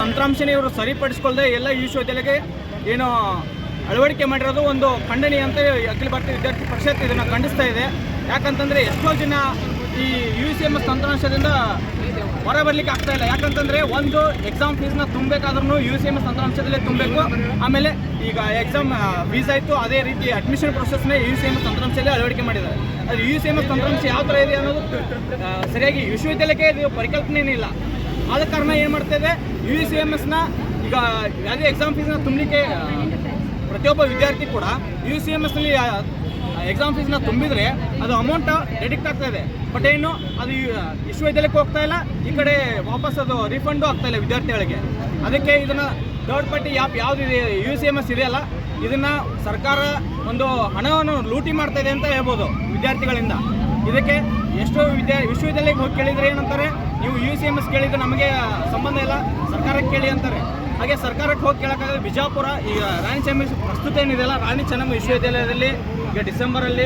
ತಂತ್ರಾಂಶನೇ ಇವರು ಸರಿಪಡಿಸ್ಕೊಳ್ದೆ ಎಲ್ಲ ವಿಶ್ವವಿದ್ಯಾಲಯಕ್ಕೆ ಏನು ಅಳವಡಿಕೆ ಮಾಡಿರೋದು ಒಂದು ಖಂಡನೀಯ ಅಂತ ಅಖಿಲ ಭಾರತೀಯ ವಿದ್ಯಾರ್ಥಿ ಪರಿಷತ್ ಇದನ್ನು ಖಂಡಿಸ್ತಾ ಇದೆ. ಯಾಕಂತಂದರೆ ಎಷ್ಟೋ ಜನ ಈ UCMS ತಂತ್ರಾಂಶದಿಂದ ಹೊರ ಬರಲಿಕ್ಕೆ ಆಗ್ತಾ ಇಲ್ಲ. ಯಾಕಂತಂದರೆ ಒಂದು ಎಕ್ಸಾಮ್ ಫೀಸ್ನ ತುಂಬಬೇಕಾದ್ರೂ UCMS ತಂತ್ರಾಂಶದಲ್ಲೇ ತುಂಬಬೇಕು. ಆಮೇಲೆ ಈಗ ಎಕ್ಸಾಮ್ ಫೀಸ್ ಆಯಿತು, ಅದೇ ರೀತಿ ಅಡ್ಮಿಷನ್ ಪ್ರೊಸೆಸ್ನ UCMS ತಂತ್ರಾಂಶದಲ್ಲೇ ಅಳವಡಿಕೆ ಮಾಡಿದ್ದಾರೆ. ಅದು UCMS ತಂತ್ರಾಂಶ ಯಾವ ಥರ ಇದೆ ಅನ್ನೋದು ಸರಿಯಾಗಿ ವಿಶ್ವವಿದ್ಯಾಲಯಕ್ಕೆ ಇದು ಪರಿಕಲ್ಪನೆಯೇ ಇಲ್ಲ. ಆದ ಕಾರಣ ಏನು ಮಾಡ್ತಾಯಿದೆ, UCMSನ ಈಗ ಯಾವುದೇ ಎಕ್ಸಾಮ್ ಫೀಸ್ನ ತುಂಬಲಿಕ್ಕೆ ಪ್ರತಿಯೊಬ್ಬ ವಿದ್ಯಾರ್ಥಿ ಕೂಡ UCMSನಲ್ಲಿ ಎಕ್ಸಾಮ್ ಫೀಸ್ನ ತುಂಬಿದರೆ ಅದು ಅಮೌಂಟ್ ಡೆಡಿಕ್ಟ್ ಆಗ್ತಾ ಇದೆ. ಬಟ್ ಏನು ಅದು ವಿಶ್ವವಿದ್ಯಾಲಯಕ್ಕೆ ಹೋಗ್ತಾ ಇಲ್ಲ, ಈ ಕಡೆ ವಾಪಸ್ ಅದು ರಿಫಂಡು ಆಗ್ತಾ ಇಲ್ಲ ವಿದ್ಯಾರ್ಥಿಗಳಿಗೆ. ಅದಕ್ಕೆ ಇದನ್ನು ಥರ್ಡ್ ಪಾರ್ಟಿ ಆ್ಯಪ್ ಯಾವುದಿದೆ UCMS ಇದೆಯಲ್ಲ, ಇದನ್ನು ಸರ್ಕಾರ ಒಂದು ಹಣವನ್ನು ಲೂಟಿ ಮಾಡ್ತಾ ಇದೆ ಅಂತ ಹೇಳ್ಬೋದು ವಿದ್ಯಾರ್ಥಿಗಳಿಂದ. ಇದಕ್ಕೆ ಎಷ್ಟೋ ವಿಶ್ವವಿದ್ಯಾಲಯಕ್ಕೆ ಹೋಗಿ ಕೇಳಿದರೆ ಏನಂತಾರೆ, ನೀವು UCMS ಕೇಳಿದರೆ ನಮಗೆ ಸಂಬಂಧ ಇಲ್ಲ, ಸರ್ಕಾರಕ್ಕೆ ಕೇಳಿ ಅಂತಾರೆ. ಹಾಗೆ ಸರ್ಕಾರಕ್ಕೆ ಹೋಗಿ ಕೇಳೋಕ್ಕಾಗಲ್ಲ. ಬಿಜಾಪುರ ಈಗ ರಾಣಿ ಚೆನ್ನಮ್ಮ ಪ್ರಸ್ತುತ ಏನಿದೆಯಲ್ಲ, ರಾಣಿ ಚೆನ್ನಮ್ಮ ವಿಶ್ವವಿದ್ಯಾಲಯದಲ್ಲಿ ಈಗ ಡಿಸೆಂಬರಲ್ಲಿ